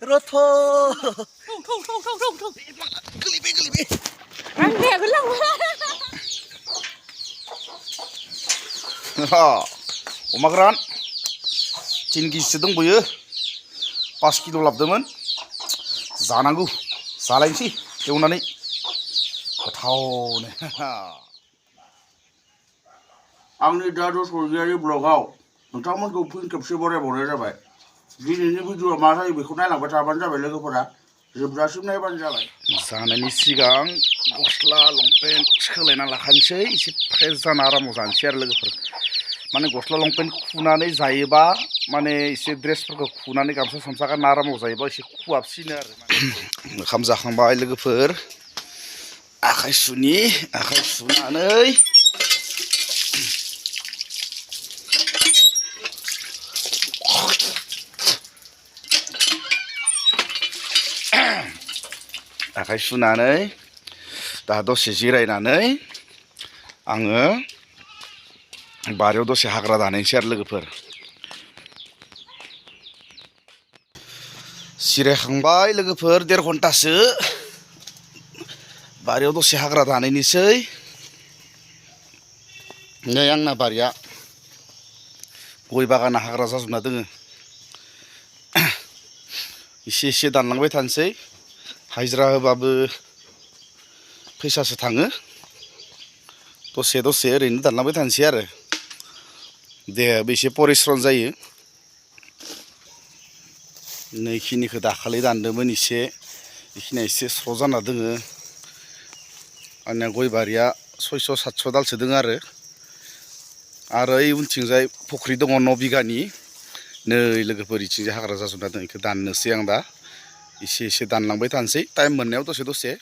रथ' थौ गोलैबाय आं देगोन लांबाय अमा गोरान 3 केजिसो दंबोयो 5 किल' लाबोदोंमोन जानांगौ जालायनोसै एवनानै गोथावनो आंनि दादु सरगियारि ब्लगाव नोंथांमोनखौ फिन खेबसे बरायबावनाय जाबाय दिनैनि भिडिअआ मा जायो बेखौ नायलांबाय थाबानो जाबाय लोगोफोरा जोबजासिम नायबानो जाबाय जानायनि सिगां गस्ला लंपेन्ट सोलायना लाखानोसै एसे फ्रेस जाना आरामाव जानोसै आरो लोगोफोर माने गस्ला लंपेन्ट खुनानै जायोबा माने एसे ड्रेसफोरखौ खुनानै गामसा सामसा गानना आरामाव जायोबा एसे खुवाबसिनो आरो ओंखाम जाखांबाय लोगोफोर आखाइ सुनानै आखाइ सुनानै दा दसे जिरायनानै आङो बारियाव दसे हाग्रा दाननोसै आरो लोगोफोर जिरायखांबाय लोगोफोर 1.5 घन्टासो बारियाव दसे हाग्रा दाननोसै नै आंना बारिया गय बागाना हाग्रा जाजोबना दोङो एसे दानलांबाय थानोसै हाजिरा होबाबो फैसासो थाङो दसे ओरैनो दानलांबाय थानोसै आरो देहायाबो एसे परिश्रम जायो नैखिनिखौ दाखालि दानदोंमोन बेखिनिया एसे स्र' जाना दोङो आंनिया गय बारिया 600-700 दालसो दोङो आरो ओइ उनथिंजाय फुख्रि दङ 9 बिगानि नै लोगोफोर इथिंजाय हाग्रा जाजोबना दं बेखौ दाननोसै आं दा एसे दानलांबाय थानोसै टाइम मोननायाव दसे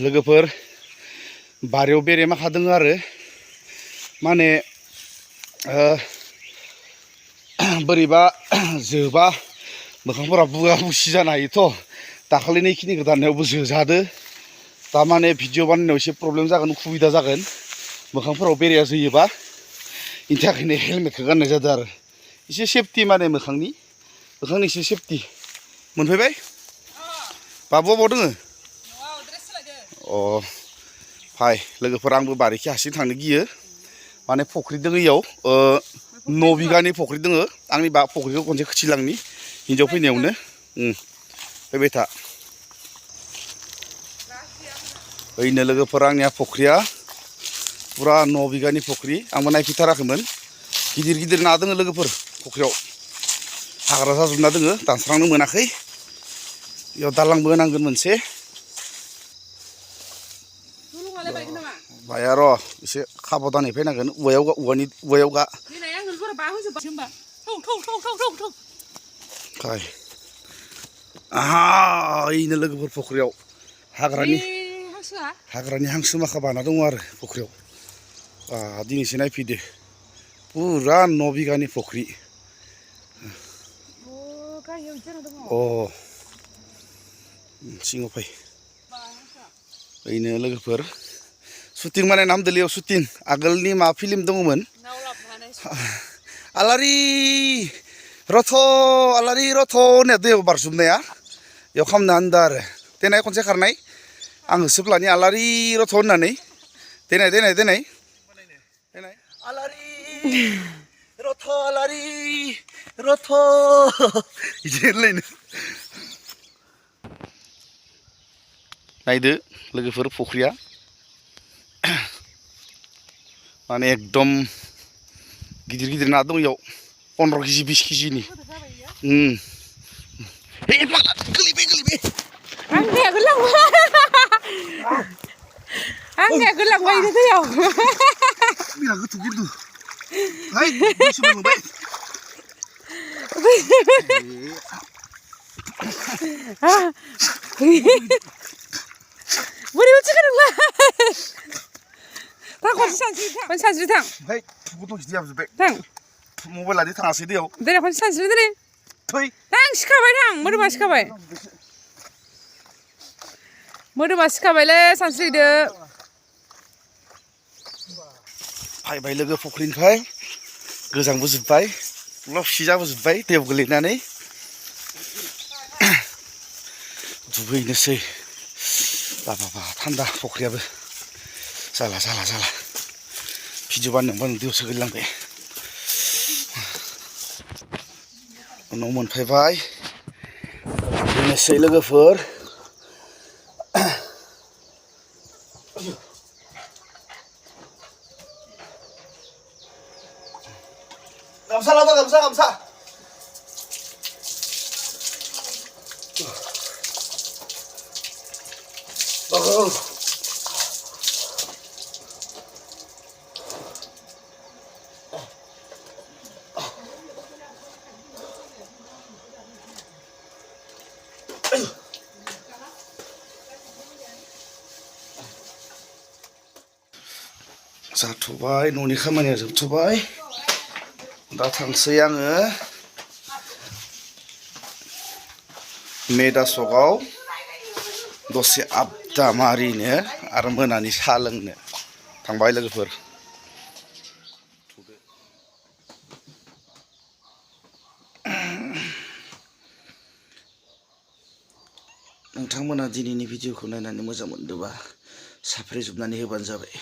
लोगोफोर बारियाव बेरे माखा दङ आरो माने बोरैबा जोबा मोखांफोरा बुगा बुसि जानो हायोथ' दाखालिनि इखिनिखौ दाननायावबो जोजादो तारमाने भिडिअ बानायनायाव एसे प्रब्लेम जागोन उसुबिदा जागोन मोखांफोराव बेरेया जोयोबा बेनि थाखायनो हेलमेटखौ गाननाय जादों आरो एसे सेफटि माने मोखांनि एसे सेफटि मोनफैबाय बाबु बबाव दोङो अ फाय लोगोफोर आंबो बारिखि हारसिं थांनो गियो माने फख्रि दोङो इयाव 9 बिगानि फख्रि दोङो आंनि फख्रिखौ खनसे खोथिलांनि हिन्जाव फैनायावनो फैबाय था ओइनो लोगोफोर आंनिया फख्रिया पुरा 9 बिगानि फख्रि आंबो नायफैथाराखैमोन गिदिर ना दोङो लोगोफोर फख्रियाव हाग्रा जाजोबना दोङो दानस्रांनो मोनाखै इयाव दालांबो होनांगोन मोनसे बाया र' एसे खाबदानै फैनांगोन औवायाव गा ओइनो लोगोफोर फख्रियाव हाग्रानि हांसो माखा बाना दङ आरो फख्रियाव दिनैसो नायफैदो पुरा 9 बिगानि फख्रि अ सिङाव फै ओइनो लोगोफोर शुटिं बानायना हामदोलै शुटिं आगोलनि मा फिल्म दङमोन आलारि रथ' होननाया दैयाव बारजुमनाया बेयाव खालामना होनदों आरो देनाय खनसे खारनाय आं होसोफ्लानि आलारि रथ' होननानै देनाय आलारि रथ' बिदि होनलायनो नायदो लोगोफोर फख्रिया माने एकदम गिदिर ना दं इयाव 15 केजि 20 केजिनि गोलैबाय आं देगोन लांबाय दैयाव बिराद गोथौ Hai, bisa menunggu. 머리 어찌가는 거야? 다 같이 산수리 탕. Hai, butuh setiap sebek. 탕. Mobile lagi tengah sini yo. 내려 같이 산수리 들이. Thôi. 탕 시카바이 탕. 머리 봐 시카바이. 머리 봐 시카바이래 산수리도. Faiबाय लोगो फुख्रिनिफ्राय गोजांबो जोब्बाय उनाव सिजाबो जोब्बाय दैयाव गोलैनानै दुगैनोसै बाबा थान्दा फुख्रियाबो जाला भिडिअ बानायनांगौ दैयावसो गोलैलांबाय उनाव मोनफैबाय दुगैनोसै लोगोफोर 감사 라봐 감사 जाथ'बाय न'नि खामानिया जोबथ'बाय दा थांसै आङो मेदा सकआव दसे आबदा मारिनो आरो मोनानि साहा लोंनो थांबाय लोगोफोर नोंथांमोना दिनैनि भिडिअखौ नायनानै मोजां मोनदोंबा साब्सक्राइब होबानो जाबाय